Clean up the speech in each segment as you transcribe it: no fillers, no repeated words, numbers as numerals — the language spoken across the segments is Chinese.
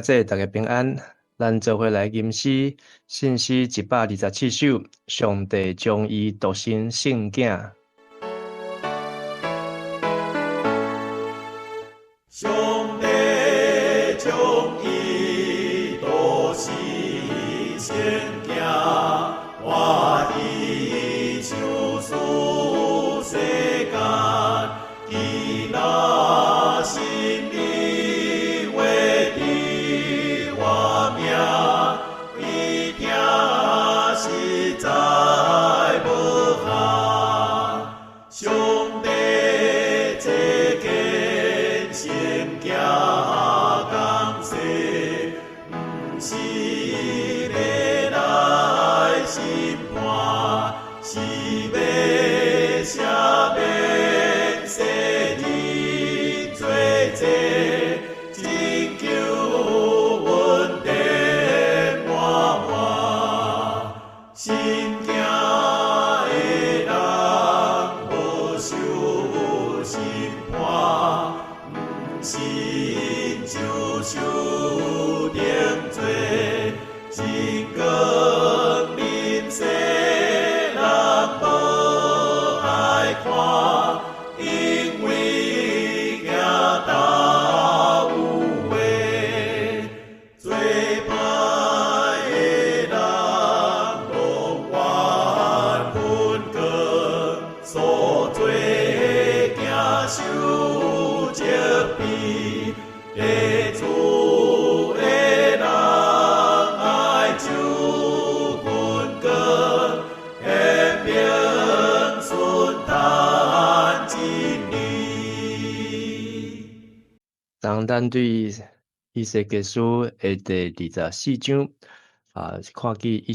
兄姐，大家平安。咱做伙来吟诗，信诗127首，上帝将伊独生圣囝。上帝将伊独生圣囝，我已救赎世间，伊若心里为伫我命，伊听实在无限。上帝这个圣囝降世，不是要来审判，是要赦免世人罪债，拯救阮的满满。圣囝的人无受审判，不是因就受定罪，是光明世人无爱看，因为惊到有话，做歹的人拢怨分割，所做惊受责备，地主的人爱就分割，显明顺谈真理。当咱对以西结书的第24章看见以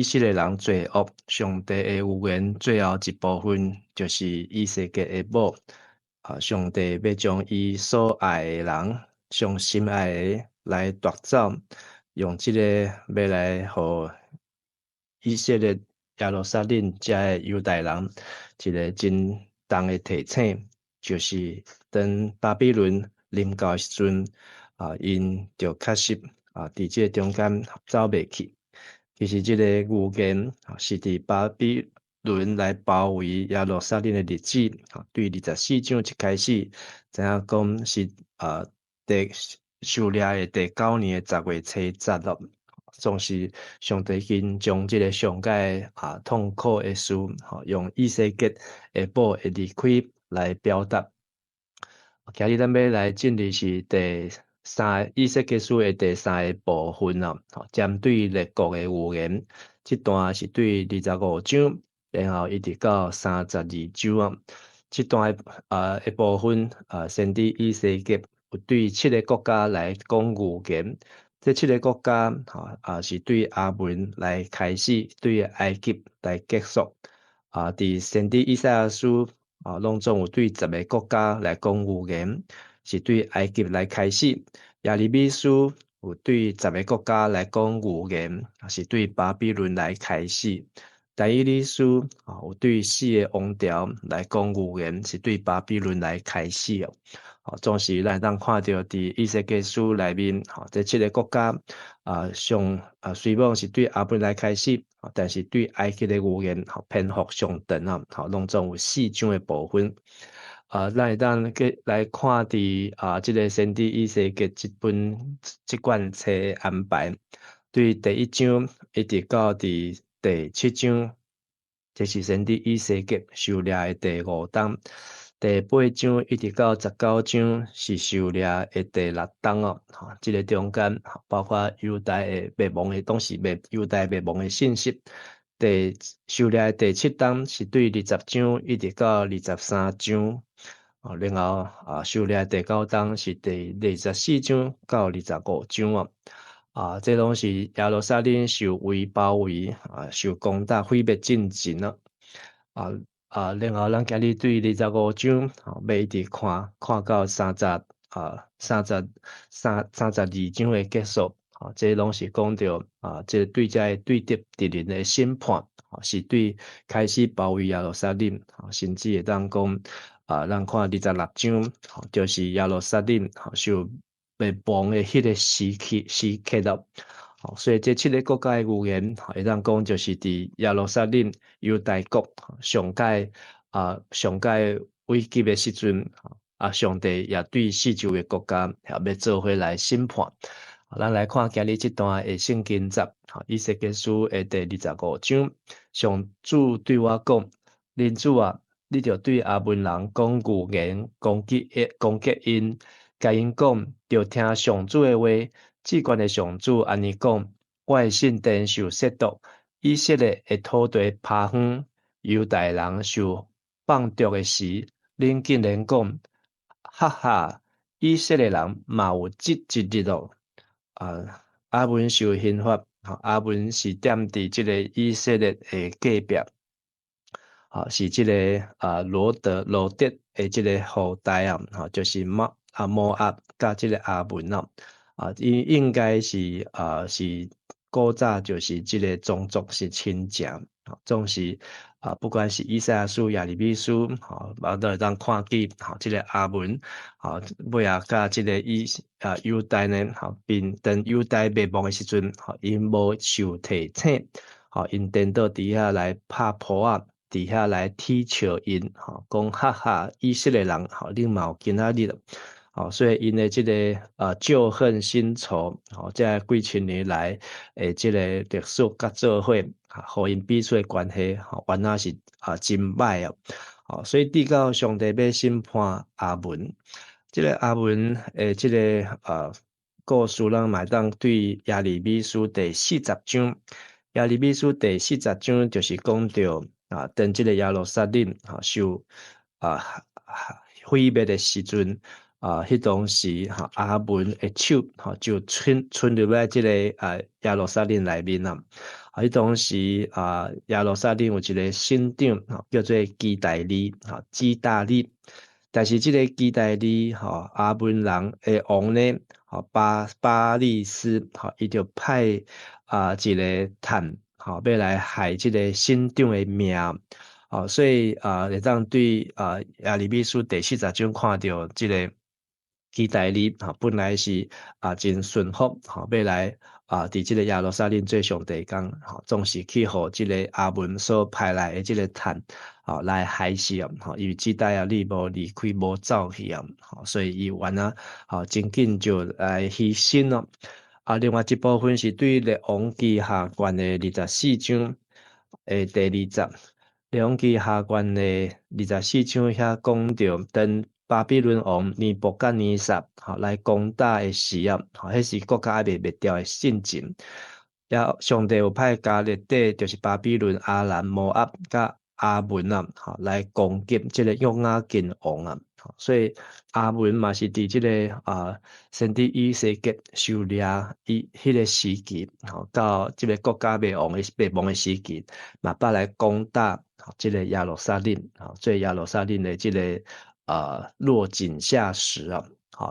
色列人罪恶，上帝的预言最后一部分就是以西结的某上帝要将伊所爱的人、上心爱的来夺走，用这个要来互以色列耶路撒冷遮的犹太人一个真重的提醒，就是当巴比伦临到的时阵，因就确实伫这个中间走袂去。其实这个预言是伫巴比伦来包围耶路撒冷的日子，对24章一开始，知影讲是狩猎的第9年的10月初10咯。总是上帝已经将这个上界痛苦的事，用以西结的某的离开来表达。今日咱要来进入是以西结书的第3个部分啦，针对列国的预言。这段是对25章，然后一直到32章啊。这段的部分先知以西结有对7个国家来讲预言。这7个国家是对亚门来开始，对埃及来结束。伫先知以赛亚书拢总有对10个国家来讲预言，是对埃及来开始；耶利米书有对10个国家来讲预言，是对巴比伦来开始；但以理书有对4个王朝来讲预言，是对巴比伦来开始哦。总是咱当看到伫以西结书内面，这7个国家虽然是对亚门来开始，但是对埃及的预言篇幅上长拢总有4章的部分。咱会当来看伫这个先知以西结这卷册的安排，对第1章一直到第7章，这是先知以西结狩猎的第5章。第8章一直到19章是狩猎的第6章哦，这个中间包括犹大的灭亡的，当时犹大灭亡的信息。狩猎的第7章是对20章一直到23章，然后狩猎第9章是第24章到25章哦。这拢是耶路撒冷受包围受攻打毁灭进前了然后咱今日对25章要一直看到32章的结束这拢是讲到这对这对敌人的审判是对开始包围耶路撒冷甚至会当讲咱看26章就是耶路撒冷受灭亡的迄个时刻咯。所以这7个国家的语言，会当讲就是伫耶路撒冷犹大国上界危急的时阵，上帝也对四周的国家也要做伙来审判。咱来看今日这段的圣经节，以西结书的第25章，上主对我讲：恁主啊，你着对阿文人讲语言攻击因，甲因讲，着听上主的话。至关的上主安尼讲：我的圣殿受亵渎，以色列的土地趴荒，犹大人受放逐的时，恁竟然讲：哈哈，以色列人嘛有这一日咯。阿文受刑罚，阿文是踮伫即个以色列的隔壁，是即个罗德的即个后代就是摩押甲即个阿文应该是古早就是即个种族是亲戚，总是不管是以赛亚书、耶利米书，都会当看见即个阿文，尾啊甲即个犹大呢，等犹大灭亡的时阵，因无受提醒，因颠倒伫遐来拍破啊，伫遐来踢笑因，讲哈哈，以色列人，恁嘛有今仔日了。所以因的这个旧恨新仇，这几千年来诶，这个历史甲做伙，互因彼此的关系，原来是真歹所以直到上帝要审判阿文，这个阿文诶，这个故事咱嘛当对耶利米书第40章，耶利米书第40章就是讲到等这个耶路撒冷受毁灭的时阵。迄当时阿文的手就伸入来即个耶路撒冷内面迄当时耶路撒冷有一个省长叫做基大利但是即个基大利阿文人的王呢巴利斯伊就派一个探要来害即个省长的命。所以会当对耶利米书第40章看到即个基大利本来是真顺服要来伫即个耶路撒冷做上帝工总是去互即个阿文所派来的即个探来害死因为基大利无离开无走去所以伊原真紧就来牺牲咯。另外一部分是对列王记下卷的24章的第20。列王记下卷的24章遐讲到，等巴比伦王尼布甲尼撒来攻打的时迄是国家还未灭掉的进程。上帝有派加勒底，就是巴比伦、阿兰、摩押甲阿文来攻击即个约雅斤王所以阿文嘛是伫即个先伫以西结受掠迄个时期到即个国家灭亡的时期，嘛捌来攻打即个耶路撒冷所以耶路撒冷的即个落井下石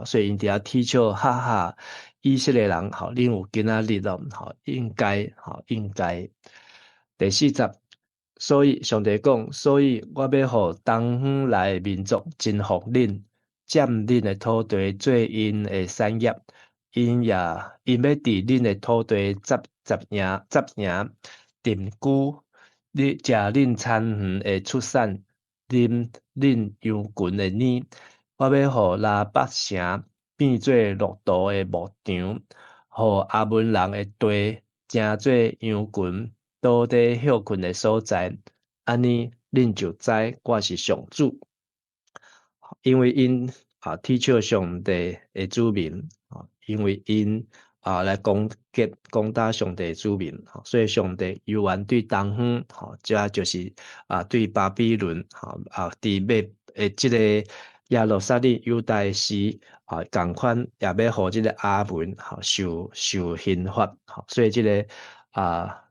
所以因伫遐踢笑哈哈，以色列人恁有今仔日应该第40。所以上帝讲，所以我要互东方来的民族征服恁，占恁的土地做因的产业，因要伫恁的土地杂营定居，你食恁产园的出产，啉恁羊群的奶。我要互拉北城变做骆驼的牧场，互阿文人的地成做羊群倒地休困的所在。安尼恁就知我是上主，因为因踢笑上帝的子民因为因来攻打上帝的子民所以上帝犹原对东方这就是对巴比伦伫灭即个耶路撒冷犹大的时同款也要互即个阿文受刑罚所以即个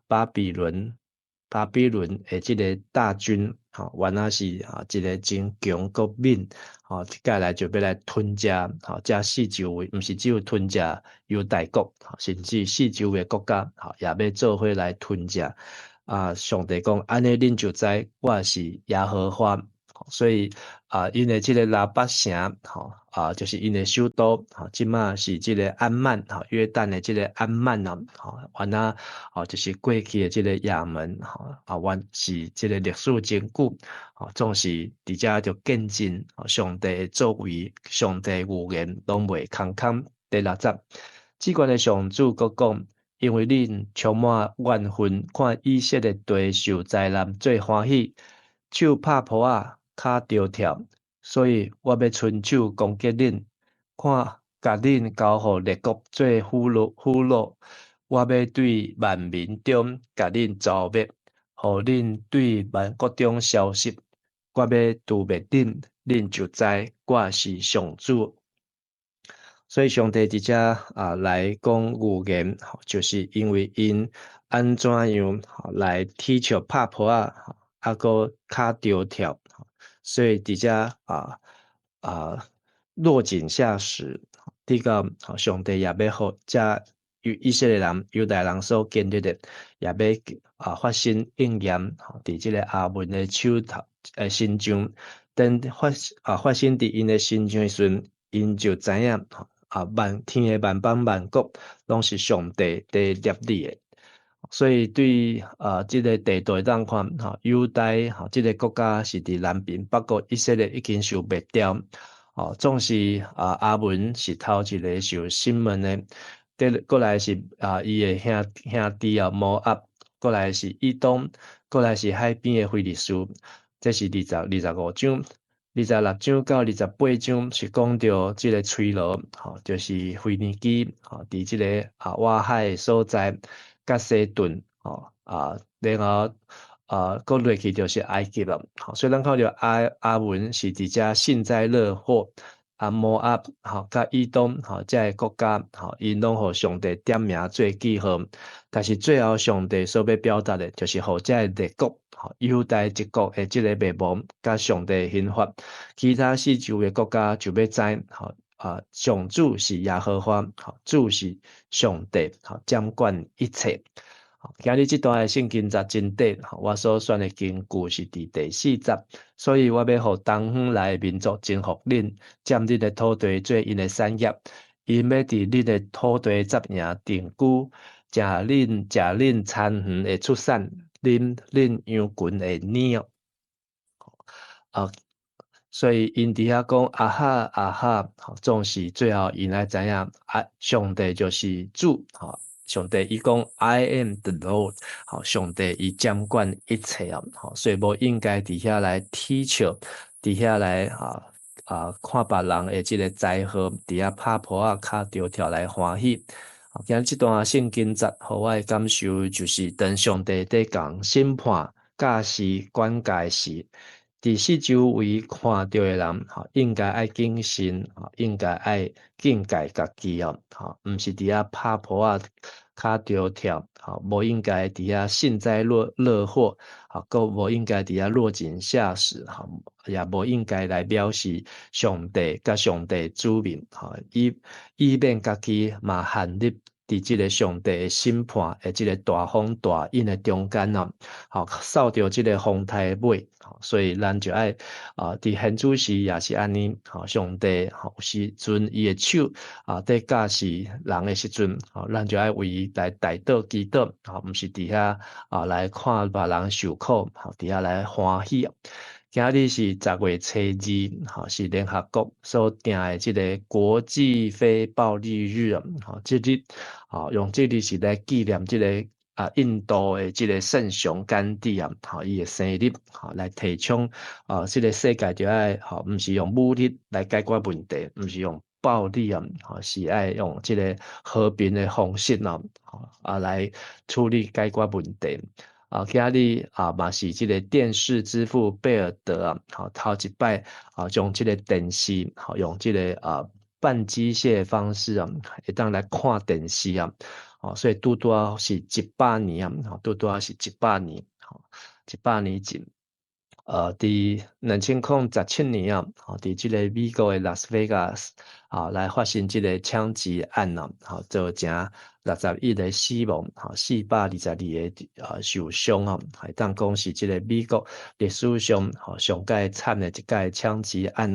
巴比伦的即个大军原来是一个真强国民接下来就要来吞食这四周围，毋是只有吞食犹大国甚至四周围国家也要做伙来吞食上帝讲安尼恁就知我是耶和华所以因的这个拉巴城就是因的首都即马是这个安曼约旦的这个安曼原来就是过去的这个也门原是这个历史真久总是伫遮就见证上帝的作为，上帝预言拢袂空空。第60，至关的上主阁讲，因为恁充满怨恨，看以色列地受灾难，最欢喜，手拍破骹着跳，所以我要伸手攻击恁，看甲恁交互列国做俘虏，我要对万民中甲恁造灭，互恁对万国中消失。我要除灭恁，恁就知我是上主。所以上帝伫遮来讲预言，就是因为因安怎样来踢球拍破个骹着跳，所以伫遮落井下石。第个上帝也要互遮以色列人、犹大人所建立的，也要发生应验伫即个阿文的手头身上。等发生伫因的身上的时阵，因就知影天的万邦万国拢是上帝伫立立的。所以对即个地图当看犹大即个国家是伫南边，北国以色列已经受灭掉。总是阿文是头一个受审问的，过来是伊的兄弟摩押，过来是以东，过来是海边的非利士。这是25章。26章到28章是讲到即个吹罗，就是腓尼基，伫即个瓦海的所在，甲西顿，然后搁落去就是埃及了。所以咱看到阿文是伫遮幸灾乐祸，摩押，甲以东，遮个国家，因拢互上帝点名做记号。但是最后上帝所要表达的，就是互遮个列国。犹大一国的即个灭亡，甲上帝刑罚，其他四周的国家就要知，上主是耶和华，主是上帝，掌管一切。今日这段的圣经节真短，我所选的经句是伫第4节，所以我要互东方来的民族征服恁，占恁的土地做因的产业，因要伫恁的土地杂营定居，食恁田园的出产。恁羊群的鸟，所以因伫遐讲啊哈，总是最后因来知影上帝就是主，上帝伊讲 I am the Lord， 上帝伊掌管一切所以无应该伫遐来踢笑，伫遐来看别人的即个灾祸，伫遐拍破骹着跳来欢喜。今日这段圣经节，互我的感受就是当上帝在讲审判、教示、管教时，伫四周围看到的人，应该爱谨慎，应该爱警戒家己毋是伫遐拍破骹着跳，无应该伫遐幸灾乐祸，佮无应该伫遐落井下石，也无应该来藐视上帝甲上帝子民，以免家己嘛陷入伫即个上帝的审判的即个大风大雨的中间扫着即个风台尾，所以咱就爱伫现主时也是安尼，上帝有时阵伊的手在教示人的时阵，咱就爱为伊来代祷祈祷，毋是伫遐来看别人受苦，伫遐来欢喜。今日是10月初2，是联合国所定的即个国际非暴力日即日用即日是来纪念即个印度的即个圣雄甘地伊的生日来提倡即个世界就爱毋是用武力来解决问题，毋是用暴力是爱用即个和平的方式来处理解决问题。今日嘛是即个电视之父贝尔德头一摆将即个电视用即个半机械方式会当来看电视所以拄是100年拄是100年100年前。伫2017年伫即个美国的拉斯维加斯来发生这个枪击案造成61个死亡，422个受伤当讲是这个美国历史上上界惨的一届枪击案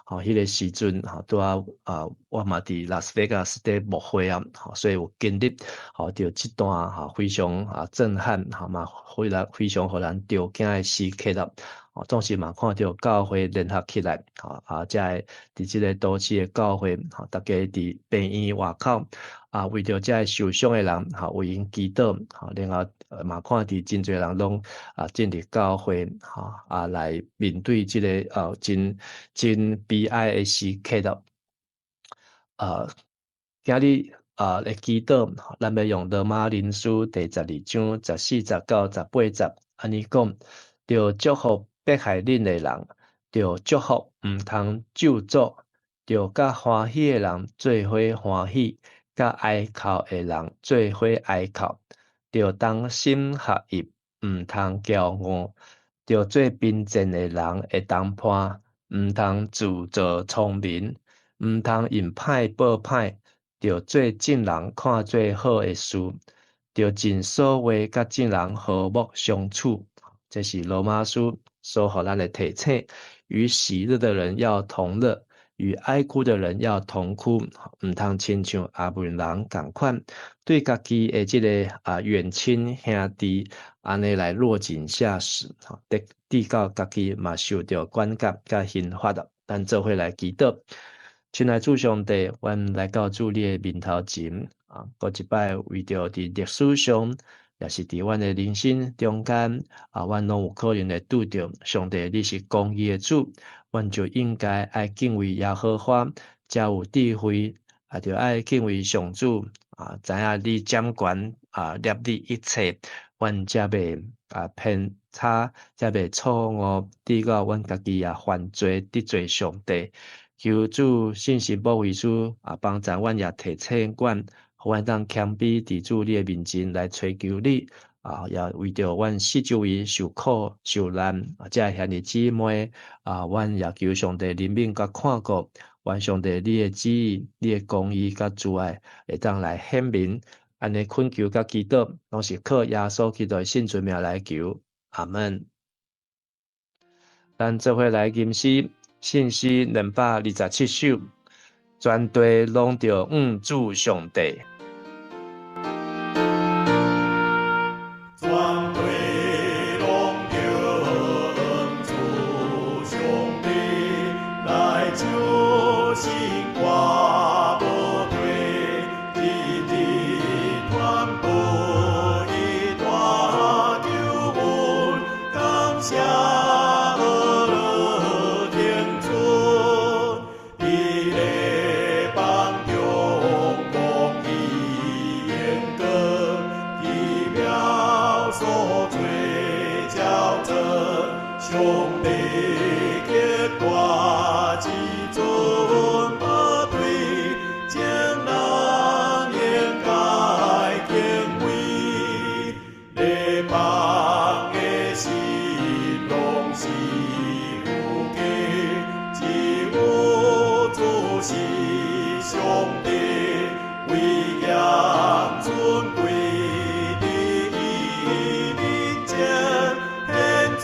迄个时阵拄我嘛伫拉斯维加斯伫牧会所以有经历着这段非常震撼嘛非常互人着惊的时刻总是嘛看到教会联合起来才会伫即个都市的教会大家伫病院外口为着这受伤的人为因祈祷然后嘛看到真侪人拢进入教会来面对这个真悲哀的时刻今日的祈祷咱要用罗马人书第12章14、19、18安尼讲，着祝福迫害恁的人，着祝福毋通咒诅，着甲欢喜的人做伙欢喜，甲哀哭的人做伙哀哭，着同心合一，毋通骄傲，着做贫贱的人会当伴，毋通自作聪明，毋通用歹报歹，着做正人看做好的事，着尽所话甲正人和睦相处。这是罗马书所予咱的提醒，与喜乐的人要同乐，与哀哭的人要同哭，毋通亲像阿文人共款，对家己的这个远亲兄弟安尼来落井下石，直到家己嘛受到管教甲刑罚咱做伙来祈祷。亲爱主上帝，阮来到主你的面头前搁一摆为着伫历史上。也是伫阮的人生中间阮拢有可能会拄着上帝，你是公义的主，阮就应该爱敬畏耶和华，才有智慧，就爱敬畏上主知影你掌权立你一切，阮才袂偏差，才袂错误，直到阮家己犯罪得罪上帝。求主信心保卫主帮助阮也提醒阮。互阮当谦卑伫主你的面前来追求你也为着阮四周围受苦受难这兄弟姊妹阮也求上帝怜悯甲看顾，愿上帝你的旨意、你的公义甲慈爱会当来显明，安尼恳求甲祈祷，拢是靠耶稣基督的圣尊名来求，阿门。咱做伙来吟诗，信诗227首，全地拢着主上帝。献出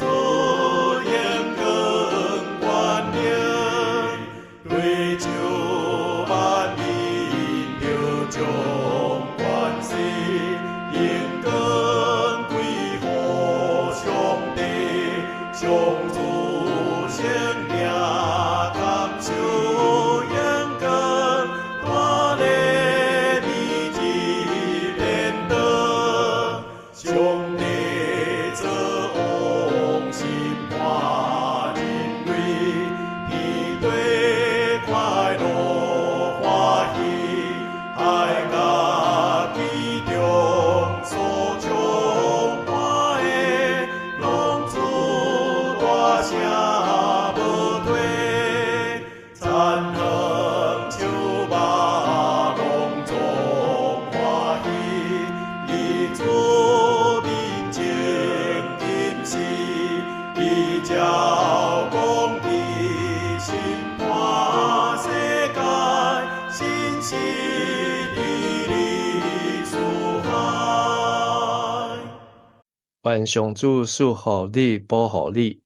愿上主赐福你，保护你；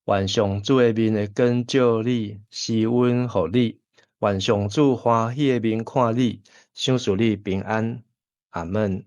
愿上主的面会光照你，施恩互你；愿上主欢喜的面看你，赏赐你平安。阿门。